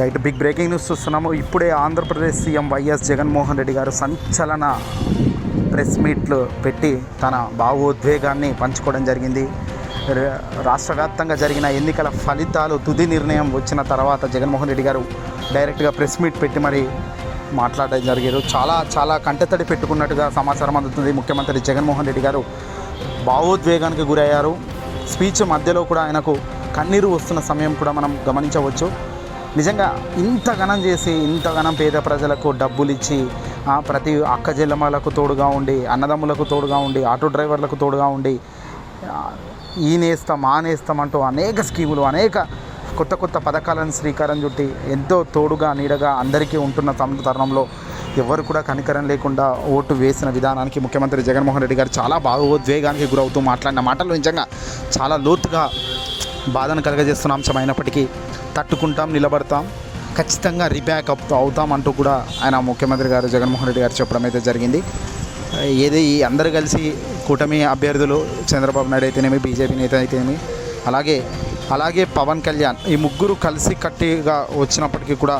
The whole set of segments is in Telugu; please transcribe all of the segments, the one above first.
రైట్, బిగ్ బ్రేకింగ్ న్యూస్ చూస్తున్నాము. ఇప్పుడే ఆంధ్రప్రదేశ్ సీఎం వైఎస్ జగన్మోహన్ రెడ్డి గారు సంచలన ప్రెస్ మీట్లు పెట్టి తన భావోద్వేగాన్ని పంచుకోవడం జరిగింది. రాష్ట్ర వ్యాప్తంగా జరిగిన ఎన్నికల ఫలితాలు తుది నిర్ణయం వచ్చిన తర్వాత జగన్మోహన్ రెడ్డి గారు డైరెక్ట్గా ప్రెస్ మీట్ పెట్టి మరి మాట్లాడడం జరిగారు. చాలా కంటతడి పెట్టుకున్నట్టుగా సమాచారం అందుతుంది. ముఖ్యమంత్రి జగన్మోహన్ రెడ్డి గారు భావోద్వేగానికి గురయ్యారు. స్పీచ్ మధ్యలో కూడా ఆయనకు కన్నీరు వస్తున్న సమయం కూడా మనం గమనించవచ్చు. నిజంగా ఇంతగానం చేసి ఇంతగానం పేద ప్రజలకు డబ్బులు ఇచ్చి ప్రతి అక్క చెల్లెమ్మలకు తోడుగా ఉండి, అన్నదమ్ములకు తోడుగా ఉండి, ఆటో డ్రైవర్లకు తోడుగా ఉండి, ఈ నేస్తాం ఆ నేస్తాం అంటూ అనేక స్కీములు, అనేక కొత్త పథకాలను శ్రీకారం చుట్టి ఎంతో తోడుగా నీడగా అందరికీ ఉంటున్న తరుణంలో ఎవరు కూడా కనికరం లేకుండా ఓటు వేసిన విధానానికి ముఖ్యమంత్రి జగన్మోహన్ రెడ్డి గారు చాలా భావోద్వేగానికి గురవుతూ మాట్లాడిన మాటలు నిజంగా చాలా లోతుగా బాధను కలగజేస్తున్న అంశం అయినప్పటికీ తట్టుకుంటాం, నిలబడతాం, ఖచ్చితంగా రీబ్యాక్ అవుతాం అంటూ కూడా ఆయన ముఖ్యమంత్రి గారు జగన్మోహన్ రెడ్డి గారు చెప్పడం అయితే జరిగింది. ఏది అందరూ కలిసి కూటమి అభ్యర్థులు చంద్రబాబు నాయుడు అయితేనేమి, బీజేపీ నేత అయితేనేమి, అలాగే పవన్ కళ్యాణ్, ఈ ముగ్గురు కలిసి కట్టిగా వచ్చినప్పటికీ కూడా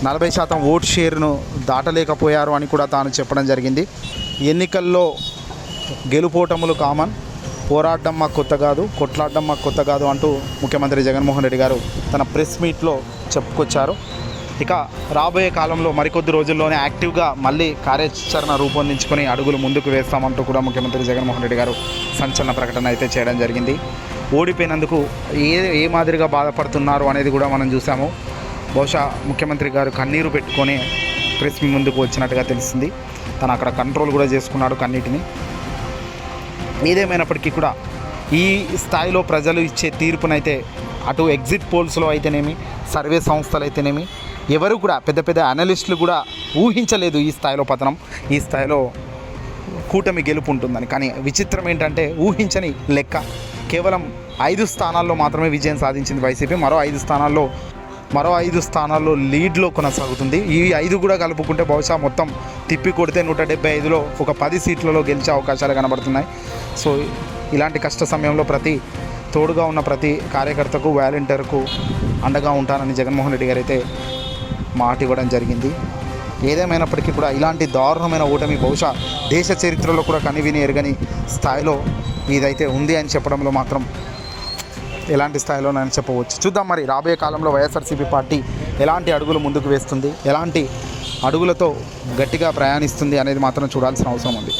40% ఓట్ షేర్ను దాటలేకపోయారు అని కూడా తాను చెప్పడం జరిగింది. ఎన్నికల్లో గెలుపోటములు కామన్, పోరాడడం మాకు కొత్త కాదు, కొట్లాడడం మాకు కొత్త కాదు అంటూ ముఖ్యమంత్రి జగన్మోహన్ రెడ్డి గారు తన ప్రెస్ మీట్లో చెప్పుకొచ్చారు. ఇక రాబోయే కాలంలో మరికొద్ది రోజుల్లోనే యాక్టివ్గా మళ్ళీ కార్యాచరణ రూపొందించుకొని అడుగులు ముందుకు వేస్తామంటూ కూడా ముఖ్యమంత్రి జగన్మోహన్ రెడ్డి గారు సంచలన ప్రకటన అయితే చేయడం జరిగింది. ఓడిపోయినందుకు ఏ మాదిరిగా బాధపడుతున్నారు అనేది కూడా మనం చూసాము. బహుశా ముఖ్యమంత్రి గారు కన్నీరు పెట్టుకొని ప్రెస్ ముందుకు వచ్చినట్టుగా తెలుస్తుంది. తను అక్కడ కంట్రోల్ కూడా చేసుకున్నాడు కన్నీటిని. ఏదేమైనప్పటికీ కూడా ఈ స్థాయిలో ప్రజలు ఇచ్చే తీర్పునైతే అటు ఎగ్జిట్ పోల్స్లో అయితేనేమి, సర్వే సంస్థలు అయితేనేమి, ఎవరు కూడా పెద్ద అనలిస్టులు కూడా ఊహించలేదు ఈ స్థాయిలో పతనం, ఈ స్థాయిలో కూటమి గెలుపు ఉంటుందని. కానీ విచిత్రం ఏంటంటే ఊహించని లెక్క. కేవలం 5 స్థానాల్లో మాత్రమే విజయం సాధించింది వైసీపీ. మరో 5 స్థానాల్లో లీడ్లో కొనసాగుతుంది. ఈ 5 కూడా కలుపుకుంటే బహుశా మొత్తం తిప్పి కొడితే 175లో ఒక 10 సీట్లలో గెలిచే అవకాశాలు కనబడుతున్నాయి. సో ఇలాంటి కష్ట సమయంలో తోడుగా ఉన్న ప్రతి కార్యకర్తకు, వాలంటీర్కు అండగా ఉంటానని జగన్మోహన్ రెడ్డి గారు అయితే మాట ఇవ్వడం జరిగింది. ఏదేమైనప్పటికీ కూడా ఇలాంటి దారుణమైన ఓటమి బహుశా దేశ చరిత్రలో కూడా కనివిని ఎరగని స్థాయిలో ఇదైతే ఉంది అని చెప్పడంలో మాత్రం ఎలాంటి స్థాయిలో నేను చెప్పవచ్చు. చూద్దాం మరి రాబోయే కాలంలో వైఎస్ఆర్సీపీ పార్టీ ఎలాంటి అడుగులు ముందుకు వేస్తుంది, ఎలాంటి అడుగులతో గట్టిగా ప్రయాణిస్తుంది అనేది మాత్రం చూడాల్సిన అవసరం ఉంది.